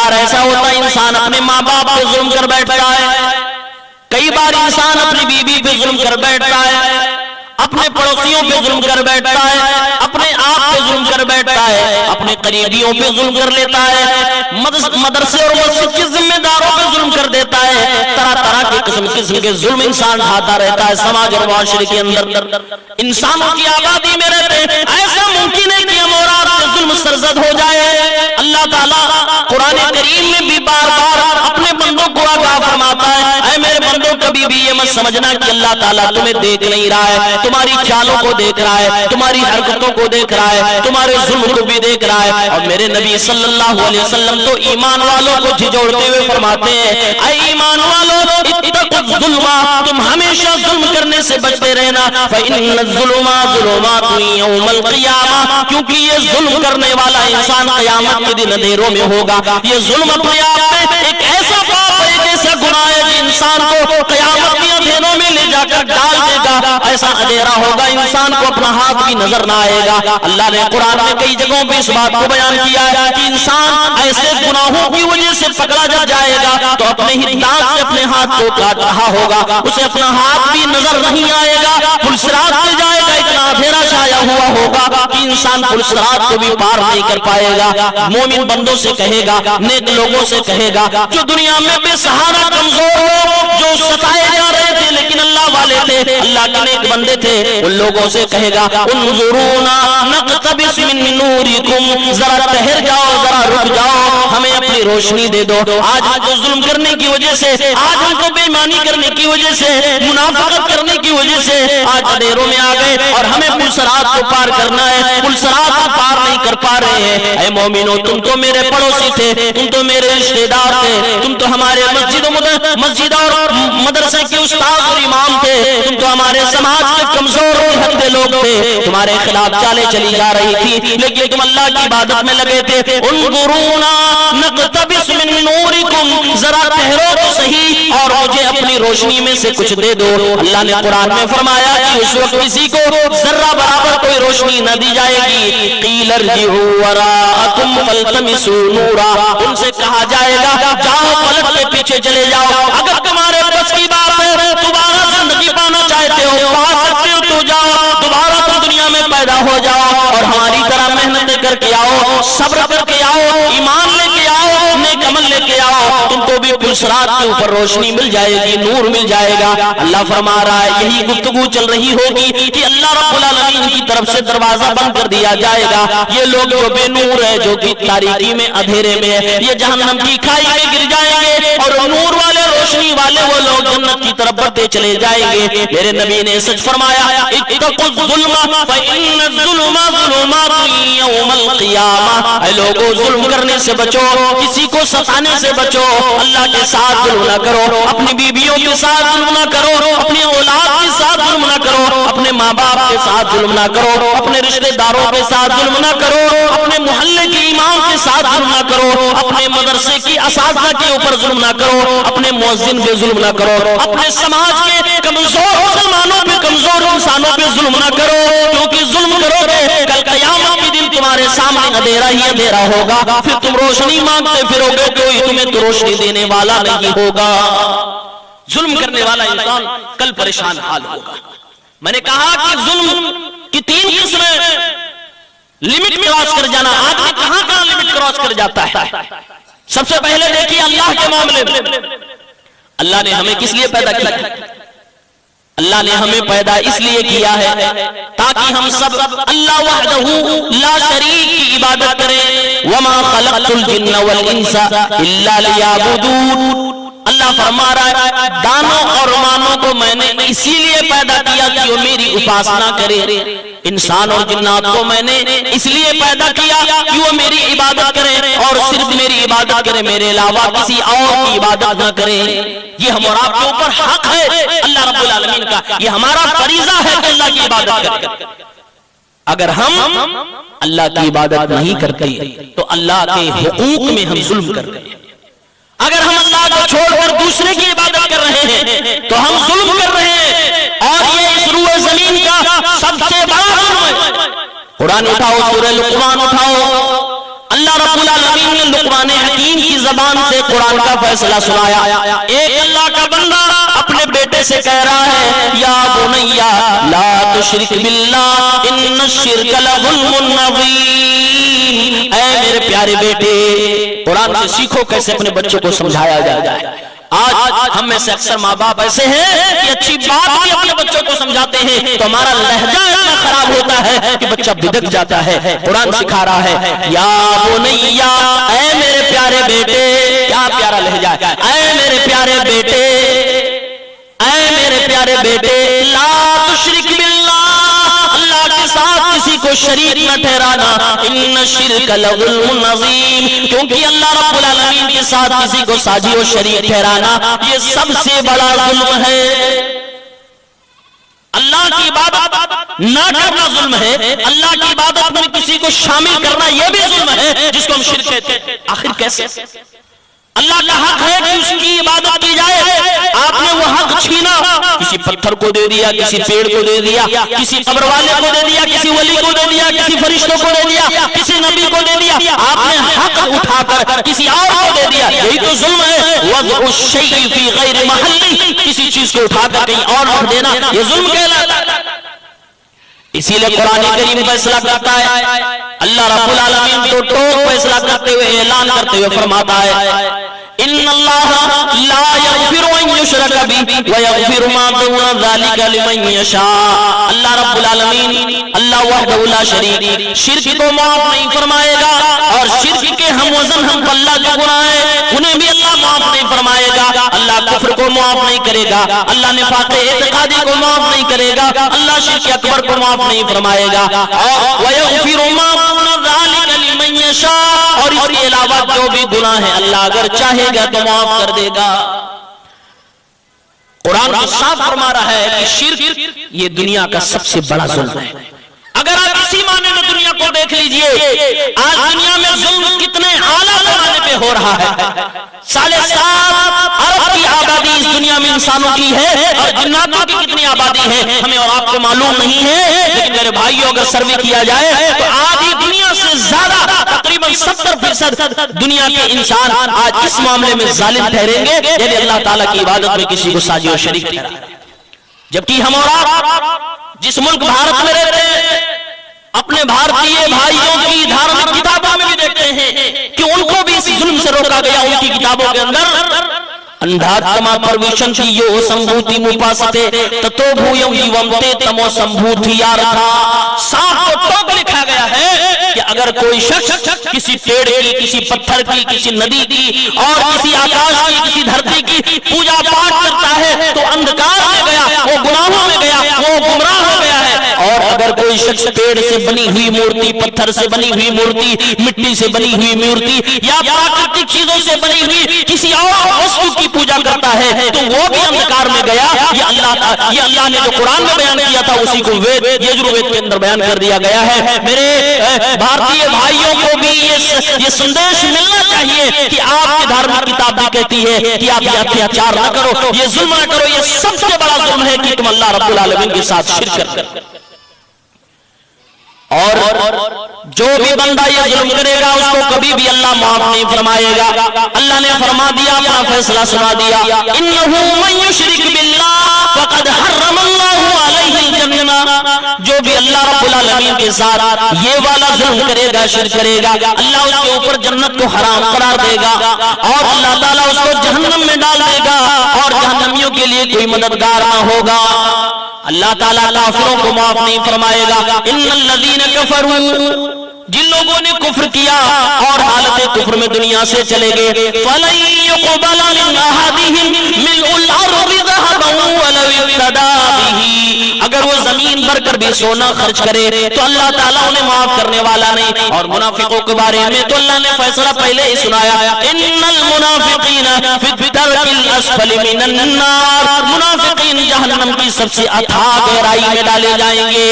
بار ایسا ہوتا ہے انسان اپنے ماں باپ پہ ظلم کر بیٹھتا ہے، کئی بار انسان اپنی بیوی پہ ظلم کر بیٹھتا ہے، اپنے پڑوسیوں پہ ظلم کر بیٹھتا ہے، اپنے آپ پہ ظلم کر بیٹھتا ہے، اپنے قریبیوں پہ ظلم کر لیتا ہے، مدرسے اور مسجد کے ذمہ داروں پہ ظلم کر دیتا ہے، طرح طرح کے قسم کے ظلم انسان ڈھاتا رہتا ہے سماج اور معاشرے کے اندر۔ انسانوں کی آبادی میں رہتے ہیں، ایسا ممکن ہے کہ ہم اور آپ سے ظلم سرزد ہو جائے۔ اللہ تعالیٰ قرآن کریم میں بھی بار بار اپنے بندوں کو آگاہ فرماتا ہے، اے میرے بندوں کبھی بھی یہ مت سمجھنا کہ اللہ تعالیٰ تمہیں دیکھ نہیں رہا ہے، تمہاری چالوں کو دیکھ رہا ہے، تمہاری حرکتوں کو دیکھ رہا ہے، تمہارے ظلم کو بھی دیکھ رہا ہے۔ اور میرے نبی صلی اللہ علیہ وسلم تو ایمان والوں کو جھجھوڑتے ہوئے فرماتے ہیں، اے ایمان والوں اتقوا الظلم، تم ہمیشہ ظلم کرنے سے بچتے رہنا، فإن الظلم ظلمات یوم القیامہ، کیونکہ یہ ظلم کرنے والا انسان قیامت کے دن اندھیروں میں ہوگا۔ یہ ظلم اپنے آپ میں ایک ایسا پاپ ہے، ایک ایسا گناہ ہے جو انسان کو قیامت کے اندھیروں میں لے جا کر ڈال دے گا، ایسا اندھیرا ہوگا انسان کو اپنا ہاتھ بھی نظر نہ آئے گا۔ اللہ نے قرآن میں کئی جگہوں پہ اس بات کو بیان کیا ہے کہ انسان ایسے گناہوں کی وجہ سے پکڑا جائے گا تو اپنے ہی دانت سے اپنے ہاتھ کو کاٹ رہا ہوگا، اسے اپنا ہاتھ بھی نظر نہیں آئے گا، پل صراط پہ جائے گا، اتنا اندھیرا چھایا ہوا ہوگا کہ انسان پل صراط کو بھی پار نہیں کر پائے گا۔ مومن بندوں سے کہے گا، نیک لوگوں سے کہے گا، جو دنیا میں بے سہارا کمزور ہو، جو ستائے جا رہے تھے لیکن اللہ والے تھے، اللہ کے نیک بندے تھے، ان لوگوں سے کہے گا انظرونا نقتبس من نورکم، ذرا ٹھہر جاؤ، ذرا رک جاؤ، ہمیں اپنی روشنی دے دو۔ آج ہم کو ظلم کرنے کی وجہ سے، آج ہم کو بے ایمانی کرنے کی وجہ سے، منافقت کرنے کی وجہ سے آج اندھیروں میں آ گئے اور ہمیں پل صراط کو پار کرنا ہے، پل صراط کو پار نہیں کر پا رہے ہیں۔ اے مومنو، تم تو میرے پڑوسی تھے، تم تو میرے رشتہ دار تھے، تم تو ہمارے مسجد اور مدرسے کے استاد اور امام تھے، تم تو ہمارے سماج کے کمزور اور ہندے لوگ تھے، تمہارے خلاف چالیں چلی جا رہی تھی لیکن تم اللہ کی عبادت میں لگے تھے۔ انظرونا نقتبس من نورکم، ذرا ٹھہرو تو صحیح اور مجھے اپنی روشنی میں سے کچھ دے دو۔ اللہ نے قرآن میں فرمایا کہ اس وقت کسی کو ذرہ برابر کوئی روشنی نہ دی جائے گی۔ قیل ارجعوا وراءکم فالتمسوا نورا، ان سے کہا جائے گا جاؤ پلٹ کے پیچھے چلے جاؤ، اگر تمہارے بس کی بات ہے دوبارہ زندگی پانا چاہتے ہو، پا سکتے ہو تو جاؤ، دوبارہ تم دنیا میں پیدا ہو جاؤ اور ہماری طرح محنت کر کے آؤ، صبر کر کے آؤ، ایمان لے کے آؤ، نیک عمل لے کے آؤ، تم کو بھی پل صراط کے اوپر روشنی مل جائے گی، نور مل جائے گا۔ اللہ فرما رہا ہے یہی گفتگو چل رہی ہوگی کہ اللہ رب العالمین کی طرف سے دروازہ بند کر دیا جائے گا، یہ لوگ جو بے نور ہے، جو کہ تاریکی میں اندھیرے میں ہے، یہ جہنم کی کھائی میں گر جائیں گے اور نور والے روشنی والے وہ لوگ جنت کی طرف بڑھتے چلے جائیں گے۔ میرے نبی نے سچ فرمایا اتقوا الظلم فإن الظلم ظلمات یوم القیامہ، اے لوگوں ظلم کرنے سے بچو، کسی کو ستانے سے بچو، اللہ کے ساتھ ظلم نہ کرو، اپنی بیویوں کے ساتھ ظلم نہ کرو، اپنی اولاد کے ساتھ ظلم نہ کرو، اپنے ماں باپ کے ساتھ ظلم نہ کرو، اپنے رشتہ داروں کے ساتھ ظلم نہ کرو، اپنے محلے کے امام کے ساتھ ظلم نہ کرو، اپنے مدرسے کی اساتذہ کے اوپر ظلم نہ کرو، اپنے مؤذن پہ ظلم نہ کرو، اپنے سماج کے کمزور مسلمانوں پہ، کمزور انسانوں پہ ظلم نہ کرو، کیونکہ ظلم کرو گے کل قیامت کے دن تمہارے سامنے اندھیرا ہی اندھیرا ہوگا، پھر تم روشنی مانگتے پھرو گے، کوئی تمہیں تو روشنی دینے والا نہیں ہوگا۔ ظلم کرنے والا انسان کل پریشان حال ہوگا۔ میں نے کہا کہ ظلم کی تین قسمیں، لمٹ کراس کر جانا، آدمی کہاں کہاں لمٹ کراس کر جاتا ہے۔ سب سے پہلے دیکھیے اللہ کے معاملے میں، اللہ نے ہمیں کس لیے پیدا کیا؟ اللہ نے ہمیں پیدا اس لیے کیا ہے تاکہ ہم سب اللہ وحدہ لا شریک کی عبادت کریں۔ وما خلقت الجن والانس الا لیعبدون، اللہ فرما رہا ہے دانوں اور مانوں کو میں نے اسی لیے پیدا کیا کہ وہ میری اپاسنا کرے، انسان اور جنات کو میں نے اس لیے پیدا کیا کہ وہ میری عبادت کرے اور صرف میری عبادت کرے، میرے علاوہ کسی اور کی عبادت نہ کرے۔ یہ ہم اور آپ کے اوپر حق ہے اللہ رب العالمین کا، یہ ہمارا فریضہ ہے کہ اللہ کی عبادت کریں۔ اگر ہم اللہ کی عبادت نہیں کرتے تو اللہ کے حقوق میں ہم ظلم کر رہے ہیں۔ اگر ہم اللہ کو چھوڑ کر دوسرے کی عبادت کر رہے ہیں تو ہم ظلم کر رہے ہیں، اور یہ اس روح زمین کا سب سے بڑا ظلم ہے۔ قرآن اٹھاؤ، سورہ لقمان اٹھاؤ، اللہ رب العالمین نے لقمان حکیم کی زبان سے قرآن کا فیصلہ سنایا. ایک اللہ کا بندہ اپنے بیٹے سے کہہ رہا ہے یا بنیا لا تشرک باللہ ان الشرک لظلم عظیم. اے میرے پیارے بیٹے، قرآن سے سیکھو کیسے اپنے بچوں کو سمجھایا جائے. آج ہم میں سے اکثر ماں باپ ایسے ہیں کہ اچھی بات بھی اپنے بچوں کو سمجھاتے ہیں تو ہمارا لہجہ اتنا خراب ہوتا ہے کہ بچہ بدک جاتا ہے. قرآن سکھا رہا ہے یا بنیا، اے میرے پیارے بیٹے. کیا پیارا لہجہ ہے. اے میرے پیارے بیٹے، اے میرے پیارے بیٹے، لا تشرک باللہ، اللہ کے ساتھ کسی کو شریک نہ ٹھہرانا. ان الشرک لظلم عظیم، کیونکہ اللہ رب العالمین کے ساتھ کسی کو ساجی و شریک ٹھہرانا یہ سب سے بڑا ظلم ہے. اللہ کی عبادت نہ کرنا ظلم ہے، اللہ کی عبادت میں کسی کو شامل کرنا یہ بھی ظلم ہے جس کو ہم شرک کہتے ہیں. آخر کیسے؟ اللہ کا حق ہے کہ اس کی عبادت کی جائے، آپ نے وہ حق چھینا، کسی پتھر کو دے دیا، کسی پیڑ کو دے دیا، کسی قبر والے کو دے دیا، کسی ولی کو دے دیا، کسی فرشتوں کو دے دیا، کسی نبی کو دے دیا. آپ نے حق اٹھا کر کسی اور کو دے دیا، یہی تو ظلم ہے. وضع الشیء فی غیر محلہ، کسی چیز کو اٹھا کر کہیں اور رکھ دینا یہ ظلم کہلاتا ہے. اسی لیے قرآن کریم فیصلہ کرتا ہے، اللہ رب العالمین تو ٹوک فیصلہ کرتے ہوئے اعلان کرتے ہوئے فرماتا ہے ان اللہ لا یغفر ان یشرک بہ ویغفر ما دون ذلک لمن یشاء. اللہ رب العالمین اللہ وحدہ لا شریک شرک کو معاف نہیں فرمائے گا، اور شرک کے ہم وزن ہم پلہ جو گناہ ہیں انہیں بھی اللہ معاف نہیں فرمائے گا. اللہ کفر کو معاف نہیں کرے گا، اللہ نفاق اعتقادی کو معاف نہیں کرے گا، اللہ شرک اکبر کو معاف نہیں فرمائے گا. اور ویغفر ما دون ذلک لمن یشاء، اور اس کے علاوہ جو بھی گناہ ہے اللہ اگر چاہے گا تو معاف کر دے گا. قرآن کو صاف فرما رہا ہے کہ شرک یہ دنیا کا سب سے بڑا ظلم ہے. اگر آپ اسی معنی میں دنیا کو دیکھ لیجئے، آج دنیا میں ظلم کتنے اعلیٰ پیمانے پہ ہو رہا ہے. 7.5 ارب کی آبادی اس دنیا میں انسانوں کی ہے، اور جناتوں کی کتنی آبادی ہے ہمیں اور آپ کو معلوم نہیں ہے. لیکن میرے بھائیوں اگر سروے کیا جائے تو آدھی دنیا سے زیادہ تقریباً 70% دنیا کے انسان آج اس معاملے میں ظالم ٹھہریں گے، یعنی اللہ تعالیٰ کی عبادت میں کسی کو ساجی و شریک ٹھہرا. جبکہ ہم اور آپ جس ملک بھارت میں رہتے ہیں، اپنے بھارتیہ بھائیوں کی دھارمک کتابوں میں بھی دیکھتے ہیں کہ ان کو بھی اس ظلم سے روکا گیا. ان کی کتابوں کے اندر انڈھاتما پرویشن کی یو سمبھوتی مپاستے تتو بھویوں جیومتے تمو سمبھوتی یارتھا. صاف تو ٹوک لکھا گیا ہے کہ اگر کوئی شخص کسی پیڑ کی، کسی پتھر کی، کسی ندی کی اور کسی آکاش کی، کسی دھرتی کی پوجا پاٹ کرتا ہے تو اندھکار میں گیا، وہ گناہوں میں گیا، وہ گمراہ ہو گیا ہے. اور اگر کوئی شخص پیڑ سے بنی ہوئی مورتی، پتھر سے بنی ہوئی مورتی، مٹی سے بنی ہوئی مورتی یا پراکرتک چیزوں سے بنی ہوئی کسی اور وستو کی پوجا کرتا ہے تو وہ بھی اندھکار میں گیا. یہ اللہ نے جو قرآن میں بیان کیا تھا اسی کو یجروید کے اندر بیان کر دیا گیا ہے. میرے بھارتیہ بھائیوں کو بھی یہ سندیش ملنا چاہیے کہ آپ کی دھارمک کتاب بھی کہتی ہے کہ آپ یہ اتیاچار نہ کرو، یہ ظلم نہ کرو. یہ سب سے بڑا ظلم ہے کہ تم اللہ رب العالمین کے ساتھ شرک کرتے. اور جو بھی بندہ یہ ظلم کرے گا اس کو کبھی بھی اللہ معاف نہیں فرمائے گا. اللہ نے فرما دیا، اپنا فیصلہ سنا دیا، انہو من یشرک باللہ فقد حرم اللہ علیہ الجنہ. جو بھی اللہ رب العالمین کے ساتھ یہ والا ظلم کرے گا، شرک کرے گا، اللہ اس کے اوپر جنت کو حرام قرار دے گا، اور اللہ تعالیٰ اس کو جہنم میں ڈال دے گا، اور جہنمیوں کے لیے کوئی مددگار نہ ہوگا. اللہ تعالیٰ کافروں کو معاف نہیں فرمائے گا. ان الذین کفروا، جن لوگوں نے کفر کیا اور حالت کفر میں دنیا سے چلے گئے، فلن يقبل من احدهم ملء الارض ذهبا ولو افتدى به، اگر وہ زمین بھر کر بھی سونا خرچ کرے تو اللہ تعالیٰ انہیں معاف کرنے والا نہیں. اور منافقوں کے بارے میں تو اللہ نے فیصلہ پہلے ہی سنایا، ان المنافقین فی الدرک الاسفل من النار، منافقین جہنم کی سب سے اتھاہ گہرائی میں ڈالے جائیں گے.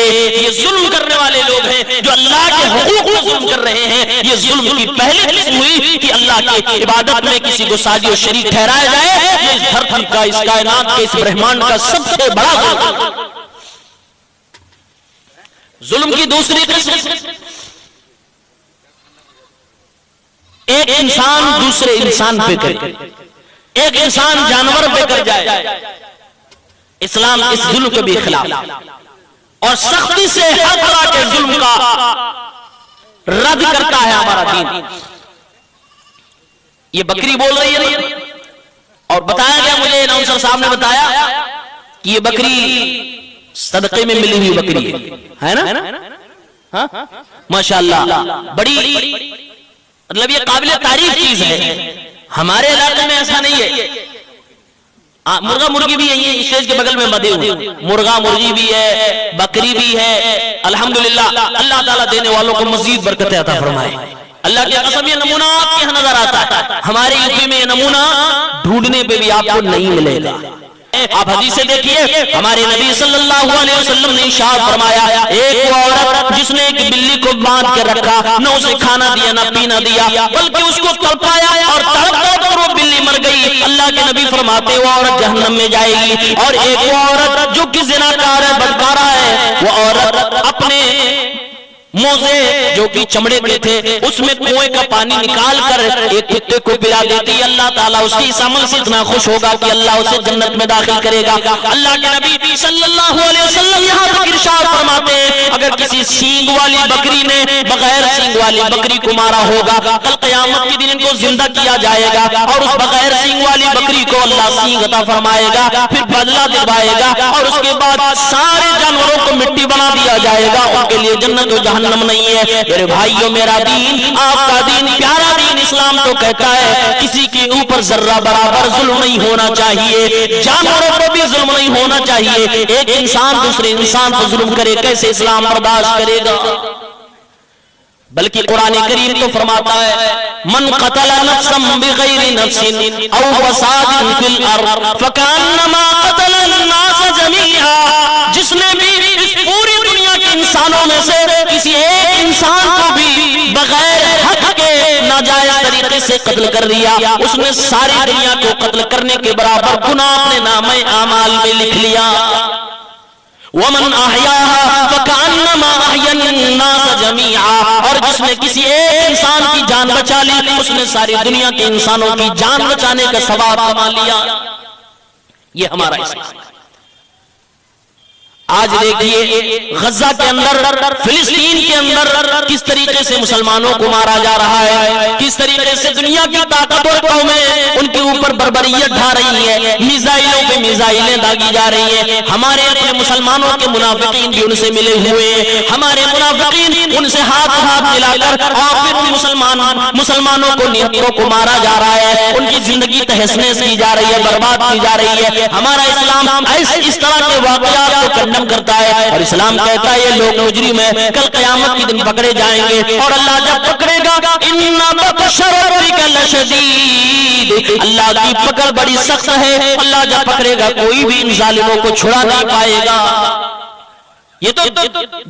یہ ظلم کرنے والے لوگ ہیں جو اللہ کے حقوق میں ظلم کر رہے ہیں. یہ ظلم کی پہلی قسم ہوئی کہ اللہ کی عبادت میں کسی کو ساجی و شریک ٹھہرایا جائے. یہ اس دھرتی کا، اس کائنات کے، اس برہمانڈ کا سب سے بڑا ظلم. ظلم کی دوسری قسم ایک انسان دوسرے انسان پہ کرے، ایک انسان جانور پہ کر جائے، اسلام اس ظلم کے بھی خلاف اور سختی سے ہر طرح کے ظلم کا رد کرتا ہے ہمارا دین۔ یہ بکری بول رہی ہے اور بتایا گیا، مجھے اناؤنسر صاحب نے بتایا کہ یہ بکری صدقے میں ملی ہوئی بکری ہے نا؟ ماشاءاللہ بڑی مطلب یہ قابل تعریف چیز ہے۔ ہمارے علاقے میں ایسا نہیں ہے، مرغا مرغی بھی ہے، اسٹیج کے بغل میں بدے ہوئے، مرغا مرغی بھی ہے، بکری بھی ہے، الحمدللہ۔ اللہ تعالیٰ دینے والوں کو مزید برکت عطا فرمائے۔ اللہ کی قسم یہ نمونہ آپ کے یہاں نظر آتا ہے، ہمارے یوپی میں یہ نمونہ ڈھونڈنے پہ بھی آپ کو نہیں ملے گا۔ آپ حدیثیں دیکھیے، ہمارے نبی صلی اللہ علیہ وسلم نے ارشاد فرمایا، ایک عورت جس نے ایک بلی کو باندھ کے رکھا، نہ اسے کھانا دیا نہ پینا دیا، بلکہ اس کو تڑپایا اور تڑپ کر وہ بلی مر گئی، اللہ کے نبی فرماتے وہ عورت جہنم میں جائے گی۔ اور ایک وہ عورت جو کہ زناکار ہے، بدکارہ ہے، وہ عورت اپنے موزے جو کہ چمڑے کے تھے اس میں کنویں کا پانی نکال کر ایک کتے کو پلا دیتی، اللہ تعالیٰ اس کی اس عمل سے اتنا خوش ہوگا کہ اللہ اسے جنت میں داخل کرے گا۔ اللہ کے نبی صلی اللہ علیہ وسلم یہاں تک ارشاد فرماتے ہیں، اگر کسی سینگ والی بکری نے بغیر سینگ والی بکری کو مارا ہوگا، کل قیامت کے دن ان کو زندہ کیا جائے گا اور اس بغیر سینگ والی بکری کو اللہ سینگ عطا فرمائے گا، پھر بدلہ دلوائے گا اور اس کے بعد سارے جانوروں کو مٹی بنا دیا جائے گا، ان کے لیے جنت و جہنم نہیں ہے۔ میرے بھائیوں، میرا دین، آپ کا دین، پیارا دین اسلام تو کہتا ہے کسی کے اوپر ذرہ برابر ظلم نہیں ہونا چاہیے، جانوروں پر بھی ظلم نہیں ہونا چاہیے۔ ایک انسان دوسرے انسان پر ظلم کرے، کیسے اسلام برداشت کرے گا؟ بلکہ قرآن کریم تو فرماتا ہے، من قتل نفسا بغیر نفس او فساد فی الارض فکانما قتل الناس جميعا، جس نے بھی اس پوری دنیا کے انسانوں میں سے کسی ایک انسان کو بھی بغیر حق کے ناجائز طریقے سے قتل کر دیا، اس نے ساری دنیا کو قتل کرنے کے برابر گناہ اپنے نامہ اعمال میں لکھ لیا۔ ومن احیاها فکانما احیا الناس جميعا، اور جس نے کسی ایک انسان کی جان بچا لی، اس نے ساری دنیا کے انسانوں کی جان بچانے کا ثواب کما لیا۔ یہ ہمارا اسلام ہے۔ آج دیکھیے غزہ کے اندر، فلسطین کے اندر کس طریقے سے مسلمانوں کو مارا جا رہا ہے، کس طریقے سے دنیا کی طاقتور قومیں ان کے اوپر بربریت ڈھا رہی ہے، میزائلوں پہ میزائلیں داغی جا رہی ہیں۔ ہمارے اپنے مسلمانوں کے منافقین بھی ان سے ملے ہوئے ہیں، ہمارے منافقین ان سے ہاتھ ملا کر اور پھر مسلمانوں کو نیتوں کو مارا جا رہا ہے، ان کی زندگی تہس نہس کی جا رہی ہے، برباد کی جا رہی ہے۔ ہمارا اسلام اس طرح کے واقعات کو کنڈم کرتا ہے اور اسلام کہتا ہے یہ لوگ مجرم ہیں، کل قیامت کے دن پکڑے جائیں گے، اور اللہ جب پکڑے گا ان بطش ربک لشدید، اللہ کی پکڑ بڑی سخت ہے، اللہ جب پکڑے گا کوئی بھی ان ظالموں کو چھڑا نہیں پائے گا۔ یہ تو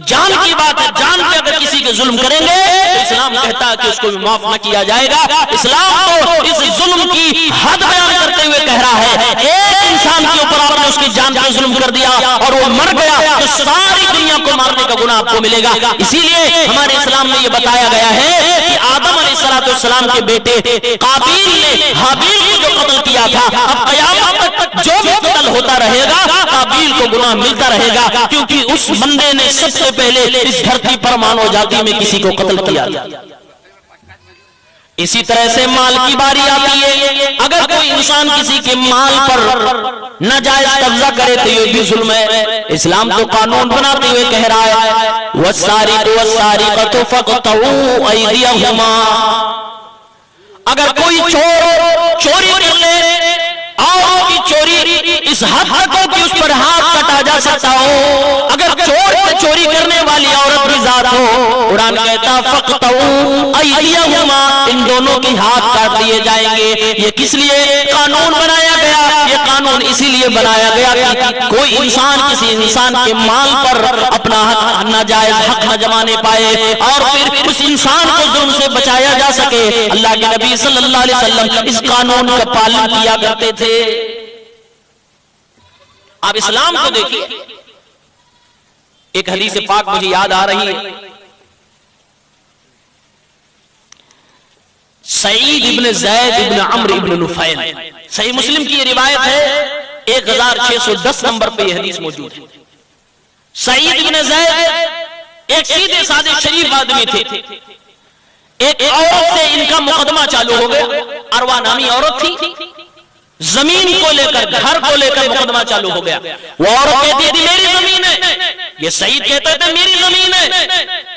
جان کی بات ہے، جان پہ اگر کسی کے ظلم کریں گے تو اسلام کہتا ہے کہ اس کو بھی معاف نہ کیا جائے گا۔ اسلام تو اس ظلم کی حد بیان کرتے ہوئے کہہ رہا ہے، ایک انسان کے اوپر آپ نے اس کی جان پہ ظلم کر دیا اور وہ مر گیا تو ساری دنیا کو مارنے کا گناہ آپ کو ملے گا۔ اسی لیے ہمارے اسلام میں یہ بتایا گیا ہے کہ آدم علیہ السلام کے بیٹے قابیل نے حابیل کو جو قتل کیا تھا، اب قیامت تک جو بھی قتل ہوتا رہے گا قابیل کو گناہ ملتا رہے گا، کیونکہ اس بندے نے سب سے پہلے اس دھرتی پر مانو جاتی میں کسی کو قتل کیا تھا۔ اسی طرح سے مال کی باری آتی ہے، اگر کوئی انسان کسی کے مال پر ناجائز قبضہ کرے تو یہ بھی ظلم ہے۔ اسلام تو قانون بناتے ہوئے کہہ رہا ہے والسارق والسارقۃ فاقطعوا ایدیہما، اگر کوئی چوری کر لے اور کی چوری اس حد تک ہو کہ اس پر ہاتھ کٹا جا سکتا ہو، اگر چوری کرنے والی عورت بھی ذات ہو، قرآن کہتا فاقطعوا ایدیہما، ان دونوں کی ہاتھ کاٹ دیے جائیں گے۔ یہ کس لیے قانون بنایا گیا؟ یہ قانون اسی لیے بنایا گیا کہ کوئی انسان کسی انسان کے مال پر اپنا ناجائز حق نہ جمانے پائے اور پھر اس انسان کو ظلم سے بچایا جا سکے۔ اللہ کے نبی صلی اللہ علیہ وسلم اس قانون کا پالن کیا کرتے تھے۔ آپ اسلام کو دیکھیے، ایک حدیث پاک مجھے یاد آ رہی ہے، سعید ابن زید ابن عمرو ابن نفیل، صحیح مسلم کی یہ روایت ہے، 1610 نمبر پہ یہ حدیث موجود ہے۔ سعید ابن زید ایک سیدھے سادے شریف آدمی تھے، ایک عورت سے ان کا مقدمہ چالو ہو گیا، اروا نامی عورت تھی، زمین کو لے کر گھر کو لے کر مقدمہ چالو ہو گیا۔ وہ عورت کہتی تھی میری زمین ہے، یہ سعید کہتا تھا میری زمین ہے،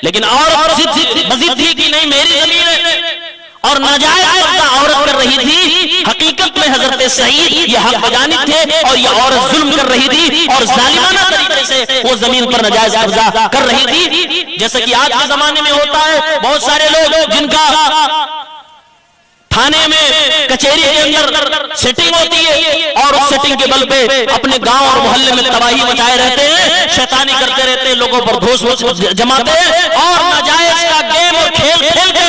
لیکن عورت مزید تھی کہ نہیں میری زمین ہے، اور ناجائز قبضہ عورت کر رہی تھی۔ حقیقت میں حضرت سعید یہ حق بجانب تھے اور یہ عورت ظلم کر رہی تھی اور ظالمانہ طریقے سے وہ زمین پر ناجائز قبضہ کر رہی تھی، جیسا کہ آج کے زمانے میں ہوتا ہے۔ بہت سارے لوگ جن کا تھانے میں کچہری کے اندر سیٹنگ ہوتی ہے اور اس سیٹنگ کے بل پہ اپنے گاؤں اور محلے میں تباہی مچائے رہتے ہیں، شیطانی کرتے رہتے ہیں، لوگوں پر دھوس جماتے ہیں اور ناجائز کا گیم اور کھیل کھیلتے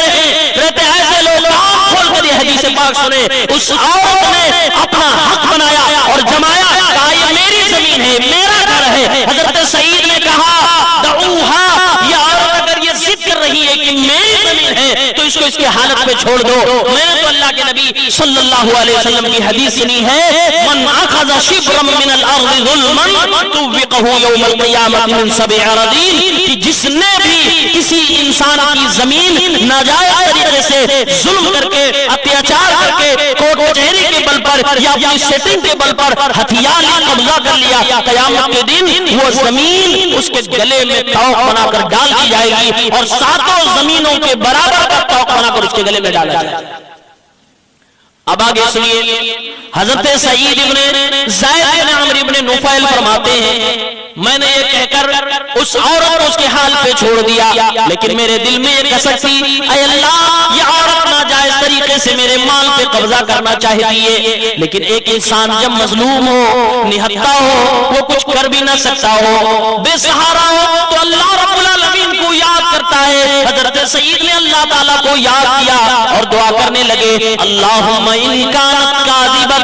رہتے ہیں۔ ایسے لوگ آنکھ کھول کر یہ حدیث پاک سنے، اس عورت نے اپنا حق بنایا اور جمایا، کہا یہ میری زمین ہے، میرا گھر ہے۔ حضرت سعید نے کہا دعوہا، یہ عورت اگر یہ ضد کر رہی ہے کہ میری زمین ہے تو اس کو اس کے حالت پہ چھوڑ دو۔ میں نے تو اللہ کے نبی صلی اللہ علیہ وسلم کی حدیث سنی ہے، من اخذ شبرا من الارض ظلما طوقه یوم القیامۃ من 7 اراضین، کہ جس نے بھی کسی انسان کی زمین ناجائز طریقے سے ظلم کر کے، اتیاچار کر کے، کوٹ کچہری کے بل پر یا اپنی سیٹنگ کے بل پر ہتھیار قبضہ کر لیا، قیامت کے دن وہ زمین اس کے گلے میں طوق بنا کر ڈال دی جائے گی اور 7 زمینوں کے برابر کا طوق بنا کر اس کے گلے میں ڈالا جائے گا۔ اب آگے سنیے، حضرت سعید ابن زید بن عمرو ابن نفیل فرماتے ہیں میں نے یہ کہہ کر اس عورت کو اس کے حال پہ چھوڑ دیا، لیکن میرے دل میں یہ کسک تھی، اے اللہ یہ عورت ناجائز طریقے سے میرے مال پہ قبضہ کرنا چاہتی ہے، لیکن ایک انسان جب مظلوم ہو، نہتا ہو، وہ کچھ کر بھی نہ سکتا ہو، بے سہارا ہو، تو اللہ رب العالمین کو یاد کرتا ہے۔ حضرت سعید نے اللہ تعالیٰ کو یاد کیا اور دعا کرنے لگے، اللہم ان کانت کاذبۃ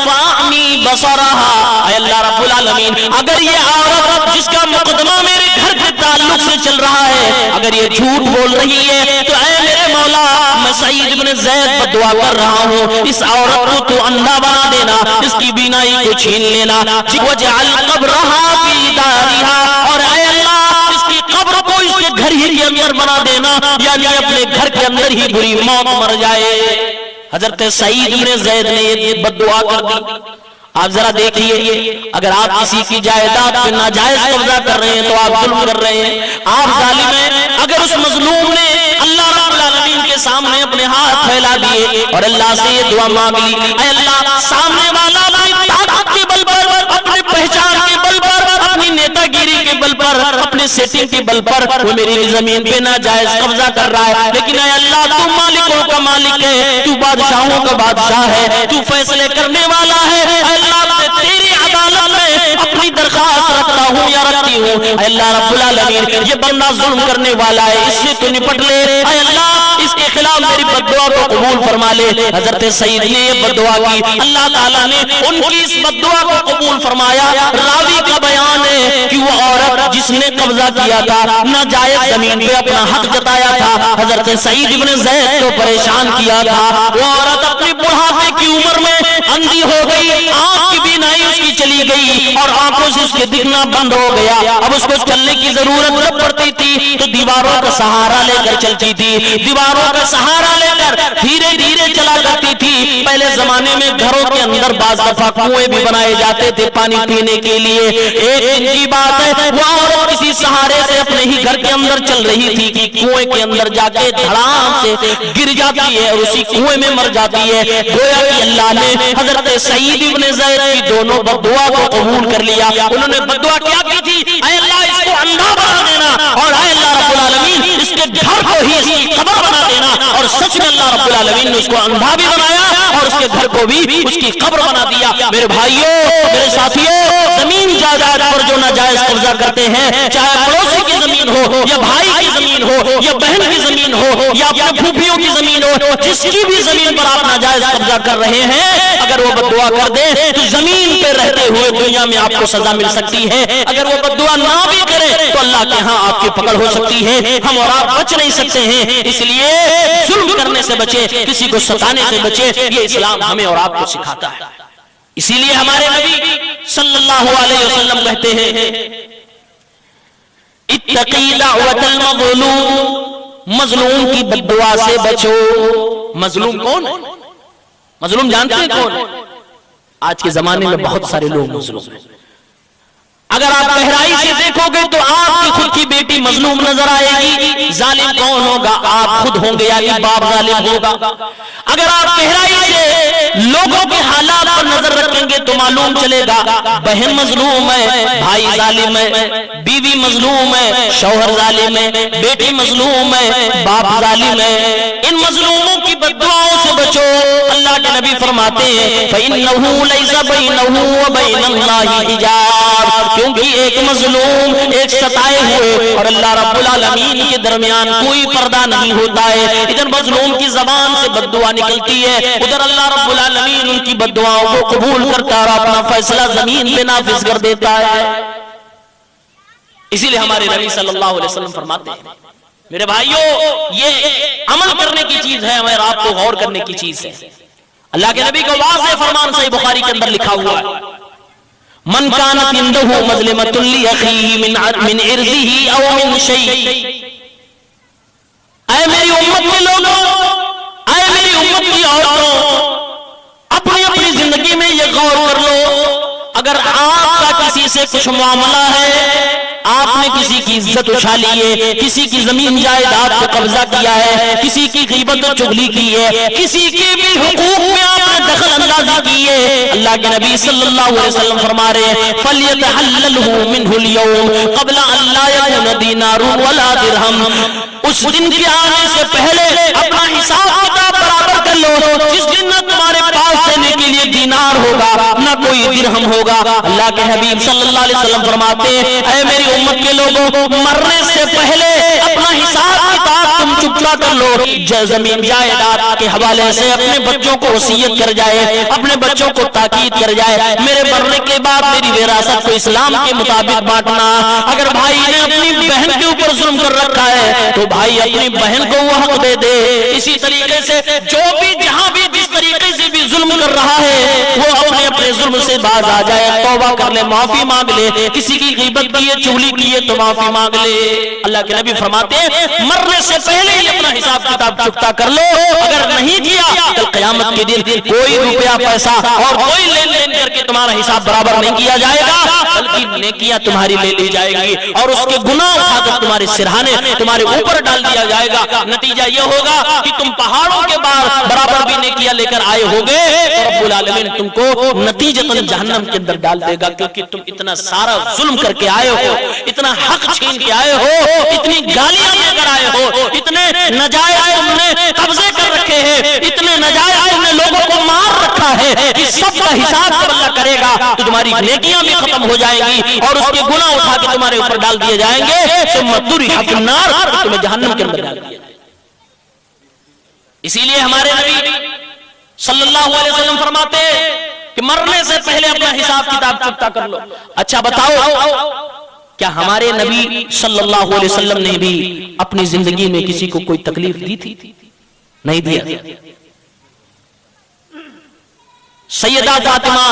فاعمی بصرہا، اے اللہ رب العالمین اگر یہ عورت جس کا مقدمہ میرے گھر کے تعلق سے چل رہا ہے اگر یہ جھوٹ بول رہی ہے تو اے میرے مولا میں سعید بن زید پر دعا کر رہا ہوں، اس عورت کو تو اندھا بنا دینا، اس کی بینائی کو چھین لینا، وجعل قبرہا فی دارہا، اور اے اللہ اس کی قبر کو اس کے گھر ہی کے اندر بنا دینا، یعنی اپنے گھر کے اندر ہی بری موت مر جائے۔ حضرت سعید بن زید نے یہ بد دعا کر دی۔ آپ ذرا دیکھیے، اگر آپ کسی کی جائیداد پہ ناجائز قبضہ کر رہے ہیں تو آپ ظلم کر رہے ہیں، آپ ظالم ہیں۔ اگر اس مظلوم نے اللہ رب العالمین کے سامنے اپنے ہاتھ پھیلا دیے اور اللہ سے یہ دعا مانگ لی، اے اللہ سامنے والا اپنی طاقت کے بل پر، اپنے پہچان کے بل پر، اپنی نیتا گیری کے بل پر، اپنے سیٹنگ کے بل پر وہ میری زمین پہ ناجائز قبضہ کر رہا ہے، لیکن اے اللہ تو مالکوں کا مالک ہے، تو بادشاہوں کا بادشاہ ہے، تو فیصلے کرنے والا ہے، تیری عدالت میں اپنی درخواست رکھتا ہوں یا رکھتی ہوں، اے اللہ رب العالمین یہ بندہ ظلم کرنے والا ہے، اس سے تو نپٹ لے، اے اللہ اس کے خلاف میری بد دعا کو قبول فرما لے۔ حضرت سعید نے یہ بد دعا کی، اللہ تعالیٰ نے ان کی اس بد دعا کو قبول فرمایا۔ راوی کا بیان ہے کہ وہ عورت جس نے قبضہ کیا تھا، ناجائز زمین پہ اپنا حق جتایا تھا، حضرت سعید بن زید کو پریشان کیا تھا، وہ عورت اپنی بڑھاپے کی عمر میں اندھی ہو گئی، آنکھ کی بینائی اس کی چلی گئی اور آنکھوں سے اس کے دکھنا بند ہو گیا، اب اس کو چلنے کی ضرورت جب پڑتی تھی تو دیواروں کا سہارا لے کر چلتی تھی، دیواروں کا سہارا لے کر دھیرے دھیرے چلا کرتی تھی۔ پہلے زمانے میں گھروں کے اندر بعض دفعہ کنویں بھی بنائے جاتے تھے پانی پینے کے لیے۔ ایک دن کی بات ہے، وہ عورت کسی سہارے سے اپنے ہی گھر کے اندر چل رہی تھی کہ کنویں کے اندر جا کے دھڑام سے گر جاتی ہے اور اسی کنویں میں مر جاتی ہے۔ گویا کہ اللہ نے حضرت سعید ابن زید کی دونوں بد دعا کو قبول کر لیا۔ انہوں نے بد دعا کیا کی تھی، اے اللہ اس کو اندھا بنا دینا، اور اے اللہ رب العالمین اس کے گھر کو ہی اس کی قبر بنا دینا، اور سچ میں اللہ رب العالمین نے اس کو اندھا بھی بنایا اور اس کے گھر کو بھی اس کی قبر بنا دیا۔ میرے بھائیوں، میرے ساتھیوں، زمین جائیداد پر جو ناجائز قبضہ کرتے ہیں، چاہے پڑوسی کی زمین ہو یا بھائی کی زمین ہو یا بہن کی زمین ہو یا اپنے پھوپھیوں کی زمین ہو، جس کی بھی زمین پر آپ ناجائز قبضہ کر رہے ہیں، اگر وہ بد دعا کر دے تو زمین پہ رہتے ہوئے دنیا میں آپ کو سزا مل سکتی ہے، اگر وہ بد دعا نہ بھی کرے تو اللہ کے ہاں آپ کی پکڑ ہو سکتی ہے۔ ہم اور آپ بچ نہیں سکتے ہیں، اس لیے ظلم کرنے سے بچے، کسی کو ستانے سے بچے، یہ اسلام ہمیں اور آپ کو سکھاتا ہے۔ اسی لیے ہمارے نبی صلی اللہ علیہ وسلم کہتے ہیں اتقی دعوت المظلوم، مظلوم کی بد دعا سے بچو۔ مظلوم کون ہے؟ مظلوم جانتے ہیں کون ہے؟ آج کے زمانے میں بہت سارے لوگ مظلوم ہیں۔ اگر آپ گہرائی سے دیکھو گے تو آپ کی خود کی بیٹی مظلوم نظر آئے گی۔ ظالم کون ہوگا؟ آپ خود ہوں گے یا کہ باپ ظالم ہوگا؟ اگر آپ گہرائی سے لوگوں کے حالات پر نظر رکھیں گے تو معلوم چلے گا بہن مظلوم ہے، بھائی ظالم ہے، بیوی مظلوم ہے، شوہر ظالم ہے، بیٹی مظلوم ہے، باپ ظالم ہے۔ ان مظلوموں کی بد دعاؤں سے بچو۔ اللہ کے نبی فرماتے ہیں فَإِنَّهُ لَيْسَ بَيْنَهُ وَبَيْنَ اللَّهِ حِجَابٌ، کیونکہ ایک مظلوم، ایک ستائے ہوئے اور اللہ رب العالمین کے درمیان کوئی پردہ نہیں ہوتا ہے۔ ادھر مظلوم کی زبان سے بد دعا نکلتی ہے، ادھر اللہ رب العالمین ان کی بد دعاؤں کو قبول کرتا اور اپنا فیصلہ زمین پہ نافذ کر دیتا ہے۔ اسی لیے ہمارے نبی صلی اللہ علیہ وسلم فرماتے ہیں میرے بھائیوں، یہ عمل کرنے کی چیز ہے، ہمیں آپ کو غور کرنے کی چیز ہے۔ اللہ کے نبی کو واضح فرمان صحیح بخاری کے اندر لکھا ہوا ہے من كانت عنده مظلمة لأخيه من عرضه او من شيء، اے میری امت کے لوگوں، اے میری امت کی عورتوں، اپنی اپنی زندگی میں یہ غور کر لو، اگر آپ کا کسی سے کچھ معاملہ ہے، آپ نے کسی کی عزت اچھالی ہے، کسی کی زمین جائیداد پہ قبضہ کیا ہے، کسی کی غیبت و چغلی کی ہے، کسی کے بھی حقوق میں آپ نے دخل اندازی کی ہے، اللہ کے نبی صلی اللہ علیہ وسلم فرما رہے ہیں فَلْيَتَحَلَّلْهُ مِنْهُ الْيَوْمِ قَبْلَ أَنْ لَا يَكُونَ دِينَارٌ وَلَا دِرْهَمٌ، اس دن کے آنے سے پہلے اپنا حساب کتاب برابر کر لو، جس دن نہ تمہارے پاس دینے کے لیے دینار ہوگا نہ کوئی درہم ہوگا۔ اللہ کے حبیب صلی اللہ علیہ وسلم فرماتے ہیں اے میری امت کے لوگوں، مرنے سے پہلے اپنا حساب کتاب تم چکتا کر لو، زمین جائیداد کے حوالے سے اپنے بچوں کو وصیت کر جائے، اپنے بچوں کو تاکید کر جائے، میرے مرنے کے بعد میری وراثت کو اسلام کے مطابق بانٹنا۔ اگر بھائی نے اپنی بہن کے اوپر ظلم کر رکھا ہے تو بھائی اپنی بہن کو وہ حق دے دے۔ اسی طریقے سے جو بھی جہاں بھی جس طریقے سے بھی ظلم کر رہا ہے وہ اپنے ظلم سے باز آ جائے، توبہ کر لے، معافی مانگ لے، کسی کی غیبت کی ہے، چغلی کی ہے تو معافی مانگ لے۔ اللہ کے نبی فرماتے ہیں مرنے سے پہلے ہی اپنا حساب کتاب چکتا کر لو، اگر نہیں کیا تو قیامت کے دن کوئی روپیہ پیسہ اور کوئی لین دین کر کے تمہارا حساب برابر نہیں کیا جائے گا، بلکہ نیکیاں تمہاری لے لی جائے گی اور اس کے گناہ اٹھا کر تمہارے سرہانے تمہارے اوپر ڈال دیا جائے گا۔ نتیجہ یہ ہوگا کہ تم پہاڑوں کے برابر بھی نیکیاں لے کر آئے ہوگے، رب العالمین تم کو نتیجتاً جہنم کے اندر ڈال دے گا، کیونکہ تم اتنا سارا ظلم کر کے آئے ہو، اتنا حق چھین کے آئے ہو، اتنی گالیاں لے کر آئے ہو، اتنے نجائز تم نے قبضے کر رکھے ہیں، اتنے نجائز تم نے لوگوں کو مار رکھا ہے کہ سب کا حساب جب اللہ کرے گا تو تمہاری نیکیاں بھی ختم ہو جائیں گی اور اس کے گناہ اٹھا کے تمہارے اوپر ڈال دیے جائیں گے، ثم طرح فی النار، تمہیں جہنم کے اندر ڈال دیا جائے گا۔ اسی لیے ہمارے نبی صلی اللہ علیہ وسلم فرماتے کہ مرنے سے پہلے اپنا حساب کتاب چکتا کر لو۔ اچھا بتاؤ کیا ہمارے نبی صلی اللہ علیہ وسلم نے بھی اپنی زندگی میں کسی کو کوئی تکلیف دی تھی؟ نہیں دیا۔ سیدہ فاطمہ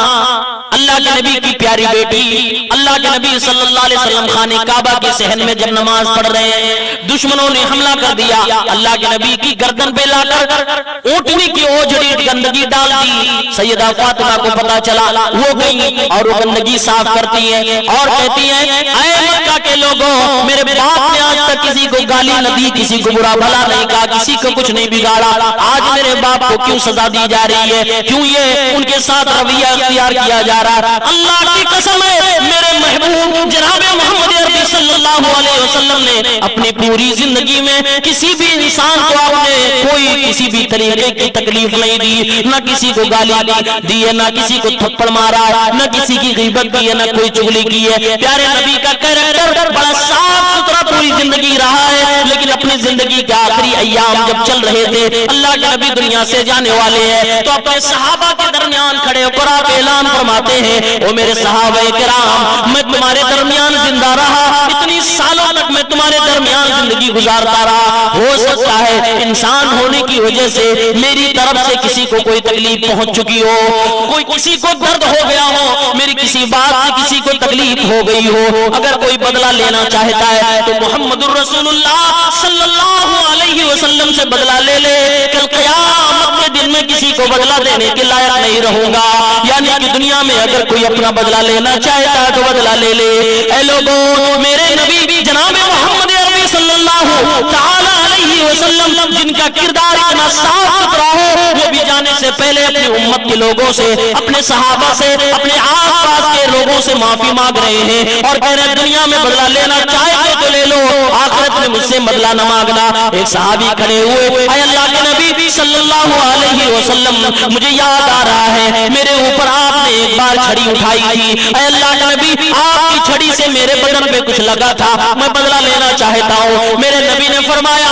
اللہ کے نبی کی پیاری بیٹی، اللہ کے نبی صلی اللہ علیہ وسلم خانہ کعبہ کے صحن میں جب نماز پڑھ رہے ہیں، دشمنوں نے حملہ کر دیا، اللہ کے نبی کی گردن پہ لا کر اونٹنی کی اوجڑی گندگی ڈال دی۔ سیدہ فاطمہ کو پتا چلا، وہ گئی اور وہ گندگی صاف کرتی ہیں اور کہتی ہیں اے مکہ کے لوگوں، میرے باپ نے آج تک کسی کو گالی نہ دی، کسی کو برا بھلا نہیں کہا، کسی کو کچھ نہیں بگاڑا، آج میرے باپ کو کیوں سزا دی جا رہی ہے؟ کیوں یہ ان کے ساتھ رویہ اختیار کیا جا رہا. اللہ کی قسم ہے میرے محبوب جناب محمد عربی صلی اللہ علیہ وسلم نے اپنی پوری زندگی میں کسی بھی انسان کو آپ نے کوئی کسی بھی طریقے کی تکلیف نہیں دی, نہ کسی کو گالی دی ہے, نہ کسی کو تھپڑ مارا ہے, نہ کسی کی غیبت کی ہے, نہ کوئی چغلی کی ہے. پیارے نبی کا کیریکٹر بڑا صاف ستھرا پوری زندگی رہا ہے, لیکن اپنی زندگی کے آخری ایام جب چل رہے تھے, اللہ کے نبی دنیا سے جانے والے ہیں, تو اپنے صحابہ کے درمیان کھڑے ہو کر آپ اعلان فرماتے ہیں, او میرے صحابہ کرام, میں تمہارے درمیان زندہ رہا, اتنی سالوں تک میں تمہارے درمیان زندگی گزارتا رہا, ہو سکتا ہے انسان ہونے کی وجہ سے میری طرف سے کسی کو کوئی تکلیف پہنچ چکی ہو, کوئی کسی کو درد ہو گیا ہو, میری کسی بات سے کسی کو تکلیف ہو گئی ہو. اگر کوئی بدلہ لینا چاہتا ہے تو محمد الرسول اللہ صلی اللہ علیہ وسلم سے بدلہ لے لے, کل قیامت کے دن میں کسی کو بدلہ دینے کے لائق نہیں رہوں گا. یعنی کہ دنیا میں اگر کوئی اپنا بدلہ لینا چاہتا ہے تو بدلہ لے لے. اے لوگوں, میرے نبی جناب محمد عربی صلی اللہ تعالی علیہ وسلم جن کا کردار اتنا صاف ستھرا ہو, وہ بھی جانے سے پہلے اپنی امت کے لوگوں سے, اپنے صحابہ سے, اپنے آس پاس کے لوگوں سے معافی مانگ رہے ہیں اور کہہ رہے ہیں دنیا میں بدلہ لینا چاہتے تو لے لو, آخرت میں مجھ سے بدلہ نہ مانگنا. ایک صحابی کھڑے ہوئے, اے اللہ کے نبی صلی اللہ علیہ وسلم, مجھے یاد آ رہا ہے میرے اوپر آپ نے ایک بار چھڑی اٹھائی تھی, اے اللہ کے نبی آپ کی چھڑی سے میرے بدن پہ کچھ لگا تھا, میں بدلہ لینا چاہتا ہوں. میرے نبی نے فرمایا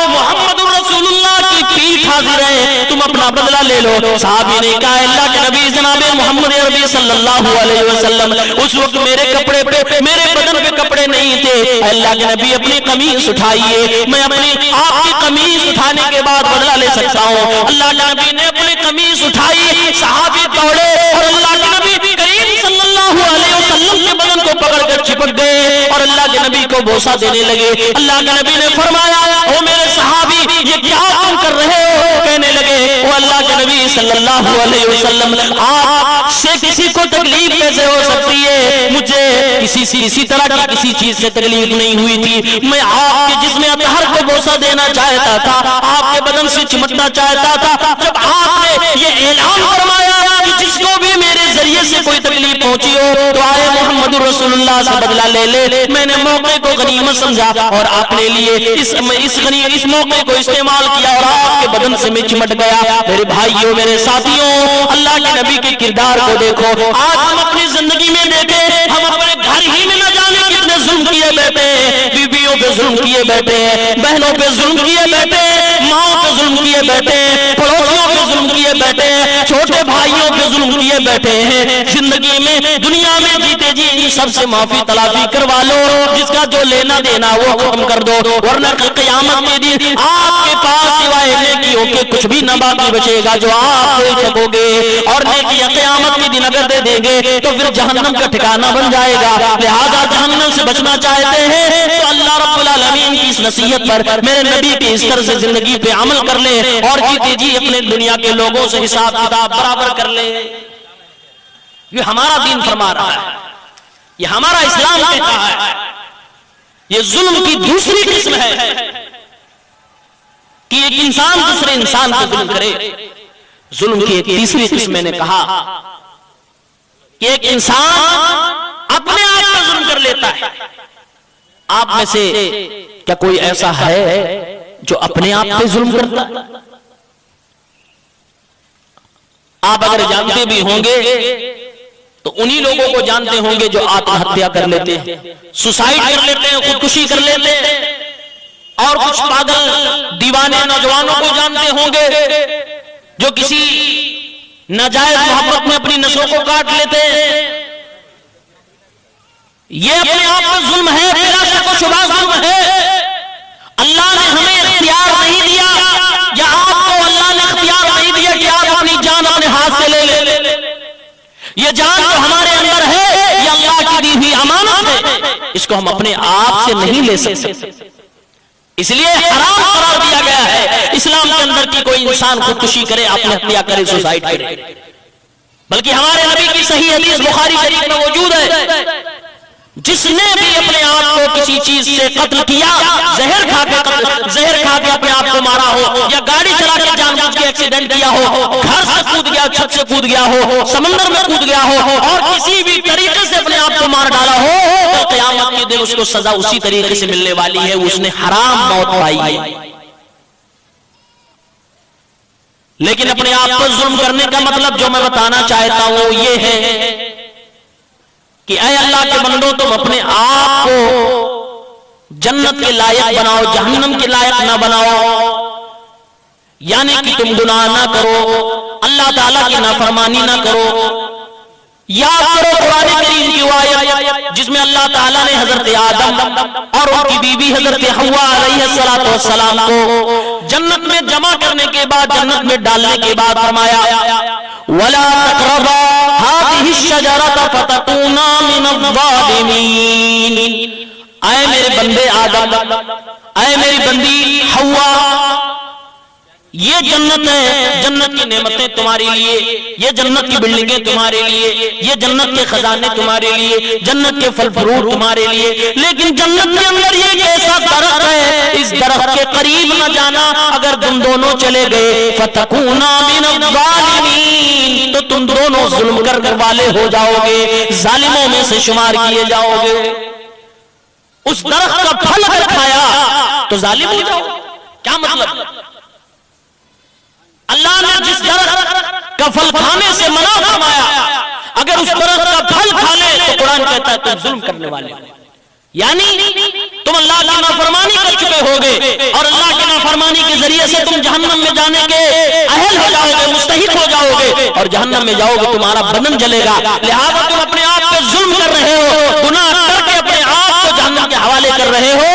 محمد رسول اللہ کی پیٹھ حاضر ہے, تم اپنا بدلہ لے لو. صحابی نے کہا اللہ کے نبی جناب محمد عربی صلی اللہ علیہ وسلم, اس وقت میرے کپڑے پہ, میرے بدن پہ کپڑے نہیں تھے. اللہ کے نبی اپنی قمیص اٹھائیے, میں اپنی آپ کی قمیص اٹھانے کے بعد بدلہ لے سکتا ہوں. اللہ کے نبی نے اپنی قمیص اٹھائی, صحابی دوڑے اور اللہ کے نبی کریم صلی اللہ علیہ وسلم کے بدن کو پکڑ کر چپک گئے اور اللہ کے نبی کو بوسہ دینے لگے. اللہ کے نبی نے فرمایا او میرے صحابی, یہ کیا تم کر رہے ہو؟ کہنے لگے او اللہ کے نبی صلی اللہ علیہ وسلم, آپ سے کسی کو تکلیف کیسے ہو سکتی ہے؟ مجھے کسی طرح کی کسی چیز سے تکلیف نہیں ہوئی تھی, میں آپ کے جسم اطہر کو بوسہ دینا چاہتا تھا, آپ کے بدن سے چمٹنا چاہتا تھا. جب آپ نے یہ اعلان فرمایا کہ جس کو بھی میرے ذریعے سے کوئی تکلیف پہنچی ہو تو آئے محمد رسول اللہ سے بدلہ لے لے, میں نے موقع کو غنیمت سمجھا اور آپ نے لیے اس موقع کو استعمال کیا اور آپ کے بدن سے میں چمٹ گیا. میرے بھائیوں, میرے ساتھیوں, اللہ کے نبی کے کردار کو دیکھو. آج ہم اپنی زندگی میں دیکھیں, ہم اپنے گھر ہی میں نہ جانے کتنے ظلم کیے بیٹھے ہیں, بیویوں پہ ظلم کیے بیٹھے ہیں, بہنوں پہ ظلم کیے بیٹھے ہیں, ماں پہ ظلم کیے بیٹھے ہیں, پڑوسیوں پہ ظلم کیے بیٹھے ہیں, چھوٹے بھائیوں پہ ظلم کیے بیٹھے ہیں. زندگی میں دنیا میں جیتے جی ان سب سے معافی تلافی کروا لو, جس کا جو لینا دینا وہ ختم کر دو, ورنہ کل قیامت کے دن آپ کے پاس سوائے نیکیوں کے کچھ بھی نہ باقی بچے گا جو آپ دے سکو گے. اور نیکیاں قیامت کے دن اگر دے دیں گے تو پھر جہنم کا ٹھکانہ بن جائے گا. لہذا جہنم سے بچنا چاہتے ہیں تو اللہ رب العالمین کی اس نصیحت پر, میرے نبی کی اس طرح سے زندگی پہ عمل کر لیں اور جیتے جی اپنے دنیا کے لوگوں سے حساب کتاب برابر کر لیں. یہ ہمارا دین فرما رہا ہے, یہ ہمارا اسلام کہتا ہے. یہ ظلم کی دوسری قسم ہے کہ ایک انسان دوسرے انسان کو ظلم کرے. ظلم کی ایک تیسری قسم میں نے کہا کہ ایک انسان اپنے آپ پر ظلم کر لیتا ہے. آپ میں سے کیا کوئی ایسا ہے جو اپنے آپ پہ ظلم کرتا ہے؟ آپ اگر جانتے بھی ہوں گے تو انہی لوگوں کو جانتے ہوں گے جو آتم ہتیا کر لیتے ہیں, سوسائڈ کر لیتے ہیں, خودکشی کر لیتے ہیں. اور کچھ پاگل دیوانے نوجوانوں کو جانتے ہوں گے جو کسی ناجائز محبت میں اپنی نسلوں کو کاٹ لیتے ہیں. یہ اپنے آپ پر ظلم ہے, بلا شک و شبہ ظلم ہے. اللہ نے ہمیں اختیار نہیں دیا, یا آپ کو اللہ نے اختیار نہیں دیا کہ آپ اپنی جان اپنے ہاتھ سے لے لیں. یہ جان جو ہمارے اندر ہے یہ اللہ کی دی ہوئی امانت ہے, اس کو ہم اپنے آپ سے نہیں لے سکتے. اس لیے حرام قرار دیا گیا ہے اسلام کے اندر کی کوئی انسان خودکشی کرے, آتم ہتیا کرے, سوسائڈ کرے. بلکہ ہمارے نبی کی صحیح حدیث بخاری شریف میں موجود ہے, جس نے بھی اپنے آپ کو کسی چیز سے قتل کیا، زہر کھا کے اپنے آپ کو مارا ہو، یا گاڑی چلا کے جان بوجھ کے ایکسیڈنٹ کیا ہو، گھر سے کود گیا، چھت سے کود گیا ہو، سمندر میں کود گیا ہو، اور کسی بھی طریقے سے اپنے آپ کو مار ڈالا ہو، تو قیامت کے دن اس کو سزا اسی طریقے سے ملنے والی ہے، اس نے حرام موت پائی ہے۔ لیکن اپنے آپ پر ظلم کرنے کا مطلب جو میں بتانا چاہتا ہوں وہ یہ ہے کہ اے اللہ کے بندو، تم اپنے آپ کو جنت کے لائق بناؤ، جہنم کے لائق نہ بناؤ، یعنی کہ تم گناہ نہ کرو، اللہ تعالیٰ کی نافرمانی نہ کرو۔ یاد کرو قرآن کریم کی آیت جس میں اللہ تعالیٰ نے حضرت آدم اور ان کی بیوی حضرت حوا علیہ السلام کو جنت میں جمع کرنے کے بعد، جنت میں ڈالنے کے بعد فرمایا وَلَا تَقْرَبَا هَٰذِهِ الشَّجَرَةَ فَتَكُونَا مِنَ الظَّالِمِينَ۔ اے میرے بندے آدم، اے میری بندی حوا، یہ جنت ہے، جنت کی نعمتیں تمہارے لیے، یہ جنت کی بلڈنگیں تمہارے لیے، یہ جنت کے خزانے تمہارے لیے، جنت کے پھل فروٹ تمہارے لیے، لیکن جنت کے اندر یہ ایسا درخت ہے، اس درخت کے قریب نہ جانا، اگر تم دونوں چلے گئے فَتَكُونَا مِنَ الظَّالِمِينَ، تو تم دونوں ظلم کرنے والے ہو جاؤ گے، ظالموں میں سے شمار کیے جاؤ گے۔ اس درخت کا پھل اگر کھایا تو ظالم ہو جاؤ، کیا مطلب؟ اللہ نے جس درخت کا پھل کھانے سے منع فرمایا، اگر اس درخت کا پھل کھا لے تو قرآن کہتا ہے تم ظلم کرنے والے ہو، یعنی تم اللہ کی نافرمانی کر چکے ہوگے، اور اللہ کی نافرمانی کے ذریعے سے تم جہنم میں جانے کے اہل ہو جاؤ گے، مستحق ہو جاؤ گے، اور جہنم میں جاؤ گے تمہارا بدن جلے گا۔ لہذا تم اپنے آپ پہ ظلم کر رہے ہو، گناہ کر کے اپنے آپ کو جہنم کے حوالے کر رہے ہو۔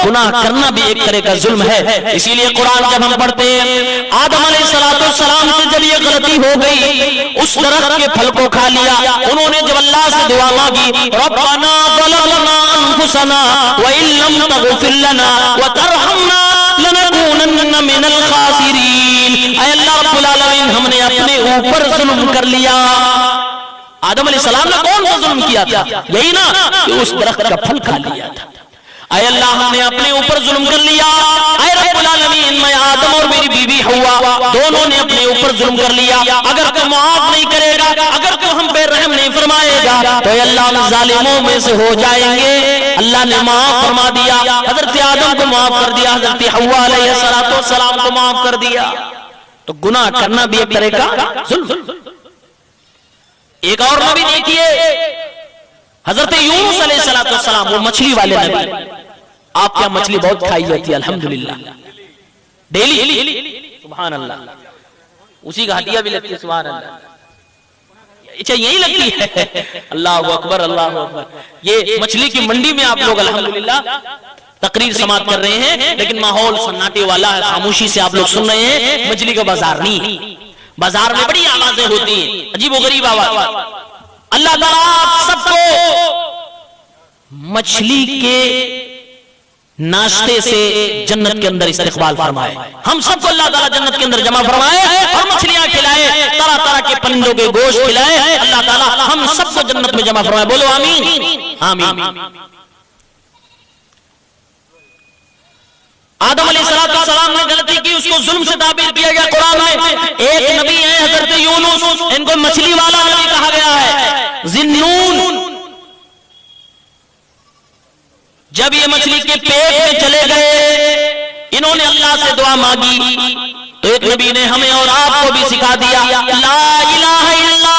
گناہ کرنا بھی ایک طرح کا ظلم ہے، اسی لیے قرآن جب ہم پڑھتے ہیں آدم علیہ السلام سے جب یہ غلطی ہو گئی، اس درخت کے پھل کو کھا لیا، انہوں نے جب اللہ سے دعا مانگی ربنا ظلمنا انفسنا وان لم تغفر لنا وترحمنا لنكونن من الخاسرین۔ اے اللہ رب العالمین، ہم نے اپنے اوپر ظلم کر لیا۔ آدم علیہ السلام نے کون سا ظلم کیا تھا؟ یہی نا کہ اس درخت کا پھل کھا لیا تھا۔ اے اللہ، ہم نے اپنے اوپر ظلم کر لیا۔ اے رب العالمین، میں آدم اور میری بیوی حوا دونوں نے اپنے اوپر ظلم کر لیا، اگر تو معاف نہیں کرے گا، اگر تو ہم پہ رحم نہیں فرمائے گا تو اے اللہ ہم ظالموں میں سے ہو جائیں گے۔ اللہ نے معاف فرما دیا، حضرت آدم کو معاف کر دیا، حضرت حوا علیہ السلام کو معاف کر دیا۔ تو گناہ کرنا بھی ایک طرح کا ظلم۔ ایک اور نبی دیکھیے، حضرت یونس علیہ السلام، وہ مچھلی والے نبی۔ آپ کیا مچھلی بہت کھائی جاتی ہے الحمدللہ، ڈیلی؟ سبحان اللہ، اسی کا ہدیہ بھی لگتی ہے، سبحان اللہ۔ اچھا یہی لگتی ہے؟ اللہ اکبر، اللہ اکبر۔ یہ مچھلی کی منڈی میں آپ لوگ الحمدللہ تقریر سماعت کر رہے ہیں، لیکن ماحول سناٹے والا ہے، خاموشی سے آپ لوگ سن رہے ہیں۔ مچھلی کا بازار نہیں، بازار میں بڑی آوازیں ہوتی ہیں، عجیب و غریب آواز۔ اللہ تعالیٰ آپ سب کو مچھلی کے ناشتے سے جنت کے اندر استقبال فرمائے، ہم سب کو اللہ تعالیٰ جنت کے اندر جمع فرمائے اور مچھلیاں کھلائے، طرح طرح کے پرندوں کے گوشت کھلائے۔ اللہ تعالیٰ ہم سب کو جنت میں جمع فرمائے، بولو آمین آمین۔ آدم علیہ السلام نے غلطی کی، اس کو ظلم سے تعبیر کیا گیا قرآن میں۔ ایک نبی ہے حضرت یونس، ان کو مچھلی والا نبی کہا گیا ہے، ذنون۔ جب یہ مچھلی کے پیٹ میں چلے گئے، انہوں نے اللہ سے دعا مانگی، تو ایک نبی نے ہمیں اور آپ کو بھی سکھا دیا، لا الہ الا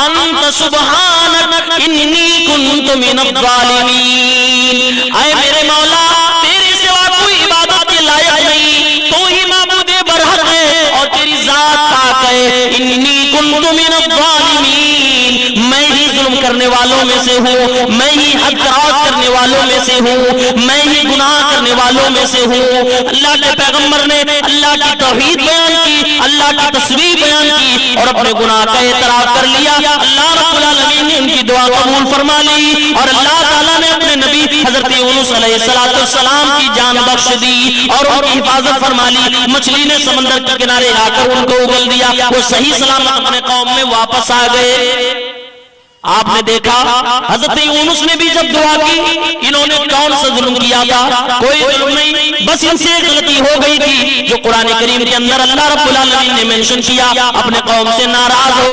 انت سبحانک انی کنت من الظالمین۔ اے میرے مولا، تیرے سوا کوئی عبادت کے لائق نہیں، تو ہی معبود برحق ہے اور تیری ذات پاک ہے۔ انی کنت من الظالمین، میں ہی ظلم کرنے والوں میں سے ہوں، میں ہی حد دراز کرنے والوں میں سے ہوں، میں ہی گناہ کرنے والوں میں سے ہوں۔ اللہ کے پیغمبر نے اللہ کی توحید بیان کی، اللہ کی تصویر بیان کی اور اپنے گناہ کا اعتراف کر لیا۔ اللہ رب العالمین نے ان کی دعا قبول فرما لی اور اللہ تعالیٰ نے اپنے نبی حضرت یونس علیہ السلام کی جان بخش دی اور ان کی حفاظت فرما لی۔ مچھلی نے سمندر کے کنارے آ کر ان کو اگل دیا، وہ صحیح سلامت اپنے قوم میں واپس آ گئے۔ آپ نے دیکھا حضرت یونس نے بھی جب دعا کی، انہوں نے کون سا ظلم کیا تھا؟ کوئی ظلم نہیں، بس ان سے ایک غلطی ہو گئی تھی جو قرآن کریم کے اندر اللہ رب العالمین نے منشن کیا، اپنے قوم سے ناراض ہو